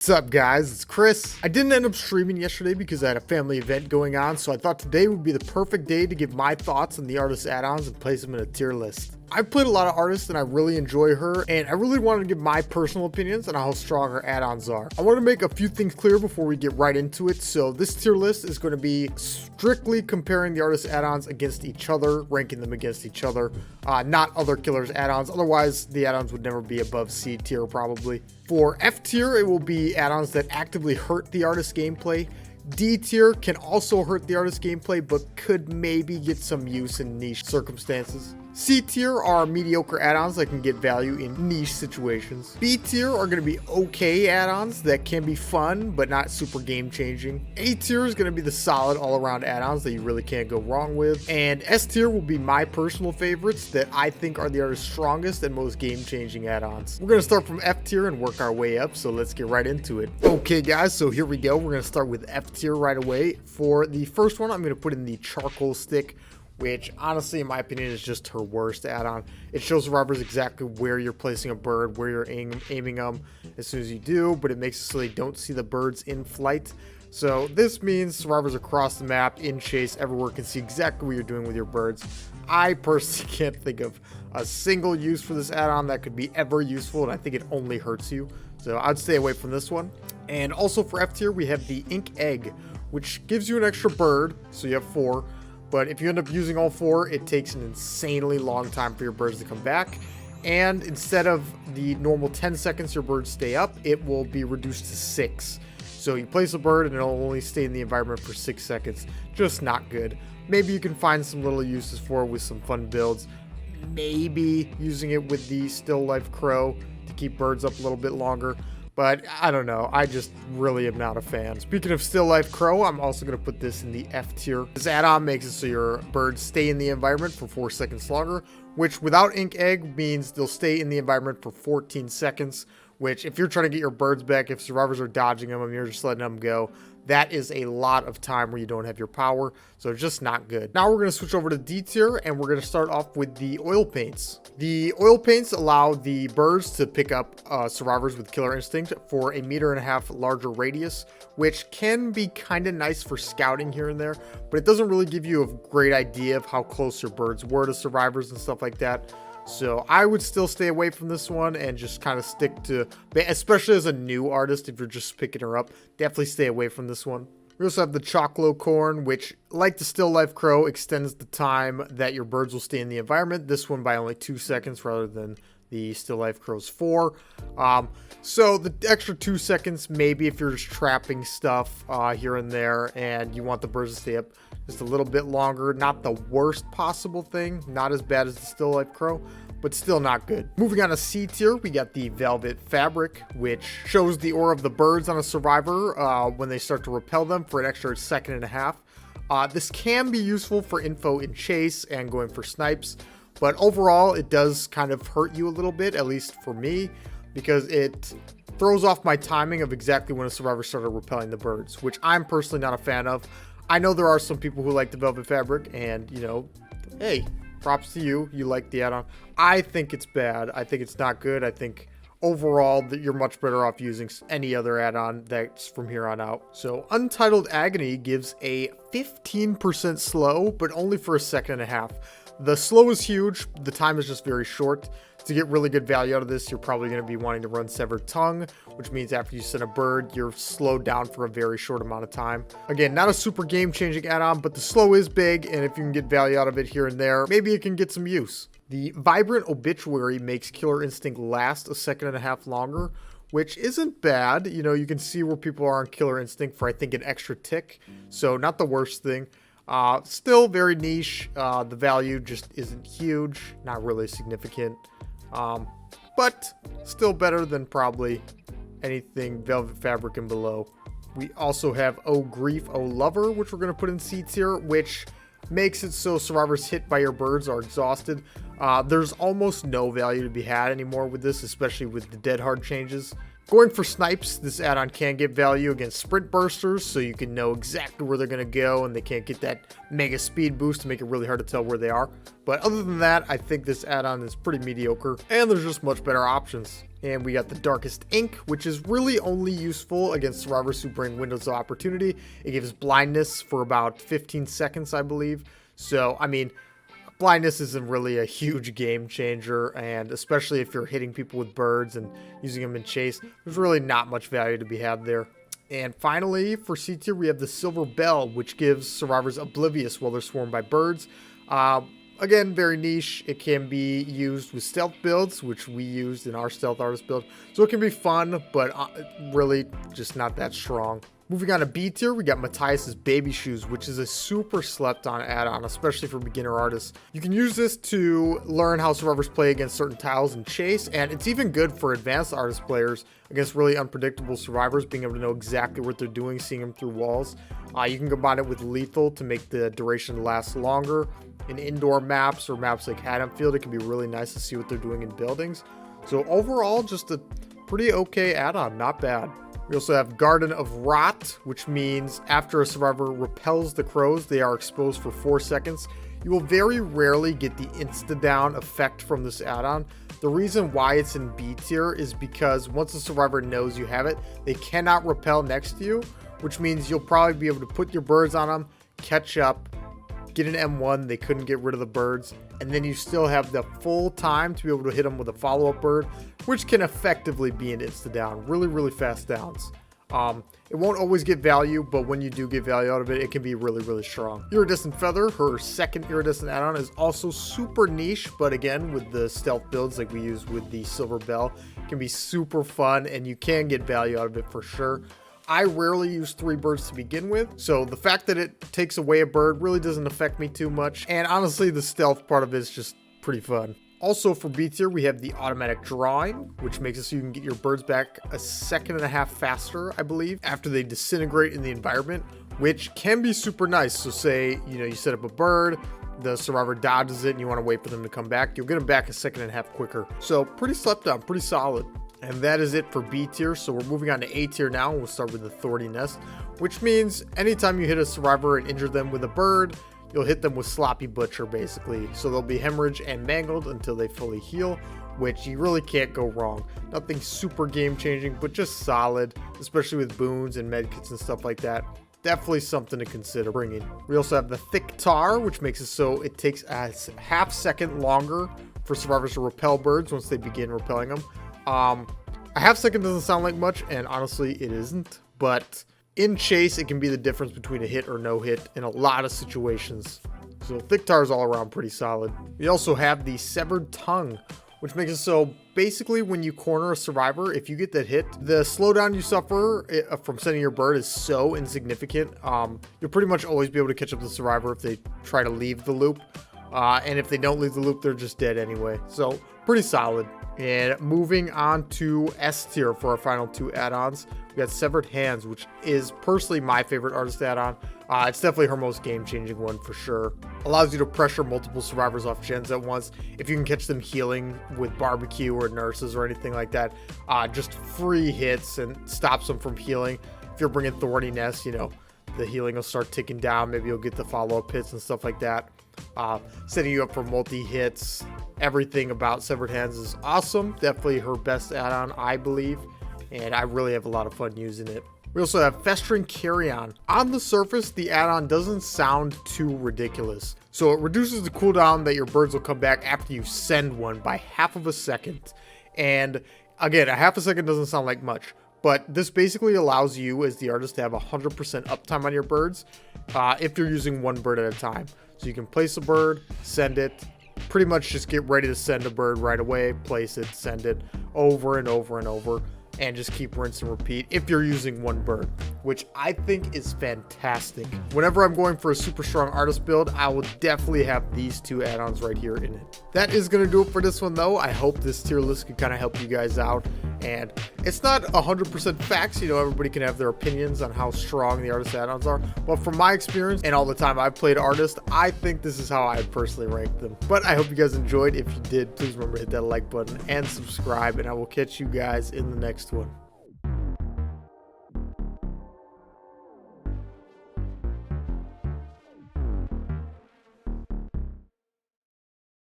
What's up, guys? It's Chris. I didn't end up streaming yesterday because I had a family event going on, so I thought today would be the perfect day to give my thoughts on the artist add-ons and place them in a tier list. I've played a lot of artists and I really enjoy her, and I really wanted to give my personal opinions on how strong her add-ons are. I want to make a few things clear before we get right into it. So this tier list is going to be strictly comparing the artist add-ons against each other, ranking them against each other, not other killers add-ons. Otherwise, the add-ons would never be above C tier probably. For F tier, it will be add-ons that actively hurt the artist's gameplay. D tier can also hurt the artist's gameplay, but could maybe get some use in niche circumstances. C tier are mediocre add-ons that can get value in niche situations. B tier are going to be okay add-ons that can be fun, but not super game-changing. A tier is going to be the solid all-around add-ons that you really can't go wrong with. And S tier will be my personal favorites that I think are the artist's strongest and most game-changing add-ons. We're going to start from F tier and work our way up, so let's get right into it. Okay, guys, so here we go. We're going to start with F tier right away. For the first one, I'm going to put in the charcoal stick, which honestly, in my opinion, is just her worst add-on. It shows survivors exactly where you're placing a bird, where you're aiming them as soon as you do, but it makes it so they don't see the birds in flight. So this means survivors across the map, in chase, everywhere can see exactly what you're doing with your birds. I personally can't think of a single use for this add-on that could be ever useful, and I think it only hurts you. So I'd stay away from this one. And also for F tier, we have the ink egg, which gives you an extra bird, so you have 4. But if you end up using all 4, it takes an insanely long time for your birds to come back. And instead of the normal 10 seconds your birds stay up, it will be reduced to 6. So you place a bird and it'll only stay in the environment for 6 seconds. Just not good. Maybe you can find some little uses for it with some fun builds. Maybe using it with the still life crow to keep birds up a little bit longer. But I don't know, I just really am not a fan. Speaking of still life crow, I'm also going to put this in the F tier. This add-on makes it so your birds stay in the environment for 4 seconds longer, which without ink egg means they'll stay in the environment for 14 seconds, which if you're trying to get your birds back, if survivors are dodging them and you're just letting them go, that is a lot of time where you don't have your power, so it's just not good. Now we're going to switch over to D tier, and we're going to start off with the oil paints. The oil paints allow the birds to pick up survivors with killer instinct for 1.5 meters larger radius, which can be kind of nice for scouting here and there, but it doesn't really give you a great idea of how close your birds were to survivors and stuff like that. So I would still stay away from this one and just kind of stick to, especially as a new artist, if you're just picking her up, definitely stay away from this one. We also have the Chocolate Corn, which, like the Still Life Crow, extends the time that your birds will stay in the environment. This one by only 2 seconds rather than the Still Life Crow's 4. So the extra 2 seconds, maybe if you're just trapping stuff here and there and you want the birds to stay up just a little bit longer. Not the worst possible thing, not as bad as the Still Life Crow, but still not good. Moving on to C tier, we got the Velvet Fabric, which shows the aura of the birds on a survivor when they start to repel them for an extra 1.5 seconds. This can be useful for info in chase and going for snipes, but overall it does kind of hurt you a little bit, at least for me, because it throws off my timing of exactly when a survivor started repelling the birds, which I'm personally not a fan of. I know there are some people who like the Velvet Fabric, and, you know, hey, props to you. You like the add-on. I think it's bad. I think it's not good. I think overall that you're much better off using any other add-on that's from here on out. So Untitled Agony gives a 15% slow, but only for 1.5 seconds. The slow is huge. The time is just very short. To get really good value out of this, you're probably going to be wanting to run Severed Tongue, which means after you send a bird, you're slowed down for a very short amount of time. Again, not a super game-changing add-on, but the slow is big, and if you can get value out of it here and there, maybe it can get some use. The Vibrant Obituary makes Killer Instinct last 1.5 seconds longer, which isn't bad. You know, you can see where people are on Killer Instinct for, I think, an extra tick, so not the worst thing. Still very niche. The value just isn't huge, not really significant. But still better than probably anything Velvet Fabric and below. We also have Oh Grief, Oh Lover, which we're going to put in C tier, which makes it so survivors hit by your birds are exhausted. There's almost no value to be had anymore with this, especially with the dead hard changes. Going for snipes, this add-on can get value against sprint bursters, so you can know exactly where they're going to go and they can't get that mega speed boost to make it really hard to tell where they are. But other than that, I think this add-on is pretty mediocre, and there's just much better options. And we got the Darkest Ink, which is really only useful against survivors who bring windows of opportunity. It gives blindness for about 15 seconds, I believe. So, I mean, blindness isn't really a huge game changer, and especially if you're hitting people with birds and using them in chase, there's really not much value to be had there. And finally, for C tier, we have the Silver Bell, which gives survivors oblivious while they're swarmed by birds. Again, very niche. It can be used with stealth builds, which we used in our stealth artist build. So it can be fun, but really just not that strong. Moving on to B tier, we got Matthias's Baby Shoes, which is a super slept on add-on, especially for beginner artists. You can use this to learn how survivors play against certain tiles and chase, and it's even good for advanced artist players against really unpredictable survivors, being able to know exactly what they're doing, seeing them through walls. You can combine it with lethal to make the duration last longer. In indoor maps or maps like Haddonfield, it can be really nice to see what they're doing in buildings. So overall, just a pretty okay add-on, not bad. We also have Garden of Rot, which means after a survivor repels the crows, they are exposed for 4 seconds. You will very rarely get the insta-down effect from this add-on. The reason why it's in B tier is because once a survivor knows you have it, they cannot repel next to you, which means you'll probably be able to put your birds on them, catch up, get an M1, they couldn't get rid of the birds, and then you still have the full time to be able to hit them with a follow-up bird, which can effectively be an insta-down, really fast downs. It won't always get value, but when you do get value out of it, it can be really strong. Iridescent Feather, her second iridescent add-on, is also super niche, but again, with the stealth builds like we use with the Silver Bell, can be super fun, and you can get value out of it for sure. I rarely use 3 birds to begin with, so the fact that it takes away a bird really doesn't affect me too much, and honestly, the stealth part of it is just pretty fun. Also for B tier, we have the automatic drawing, which makes it so you can get your birds back a 1.5 seconds faster, I believe, after they disintegrate in the environment, which can be super nice. So say, you set up a bird, the survivor dodges it, and you want to wait for them to come back, you'll get them back a 1.5 seconds quicker. So pretty slept on, pretty solid. And that is it for B tier, so we're moving on to A tier now, and we'll start with the Thorny Nest, which means anytime you hit a survivor and injure them with a bird, you'll hit them with Sloppy Butcher, basically. So they'll be hemorrhaged and mangled until they fully heal, which you really can't go wrong. Nothing super game-changing, but just solid, especially with boons and medkits and stuff like that. Definitely something to consider bringing. We also have the Thick Tar, which makes it so it takes a 1/2 second longer for survivors to repel birds once they begin repelling them. A 1/2 second doesn't sound like much, and honestly it isn't, but in chase it can be the difference between a hit or no hit in a lot of situations. So Thick Tar is all around pretty solid. We also have the Severed Tongue, which makes it so basically when you corner a survivor, if you get that hit, the slowdown you suffer from sending your bird is so insignificant. You'll pretty much always be able to catch up the survivor if they try to leave the loop, and if they don't leave the loop, they're just dead anyway. So pretty solid. And moving on to S tier for our final 2 add-ons, we got Severed Hands, which is personally my favorite artist add-on. It's definitely her most game-changing one for sure. Allows you to pressure multiple survivors off gens at once. If you can catch them healing with barbecue or nurses or anything like that, just free hits and stops them from healing. If you're bringing Thorny Nest, the healing will start ticking down. Maybe you'll get the follow-up hits and stuff like that. Setting you up for multi-hits. Everything about Severed Hands is awesome. Definitely her best add-on, I believe. And I really have a lot of fun using it. We also have Festering Carry. On the surface, the add-on doesn't sound too ridiculous. So it reduces the cooldown that your birds will come back after you send one by 1/2 second. And again, a 1/2 second doesn't sound like much. But this basically allows you as the artist to have 100% uptime on your birds if you're using one bird at a time. So you can place a bird, send it, pretty much just get ready to send a bird right away, place it, send it over and over and over, and just keep rinse and repeat if you're using one bird, which I think is fantastic. Whenever I'm going for a super strong artist build, I will definitely have these 2 add-ons right here in it. That is going to do it for this one though. I hope this tier list can kind of help you guys out, and it's not 100% facts. Everybody can have their opinions on how strong the artist add-ons are, but from my experience and all the time I've played artist, I think this is how I personally rank them. But I hope you guys enjoyed. If you did, please remember to hit that like button and subscribe, and I will catch you guys in the next one.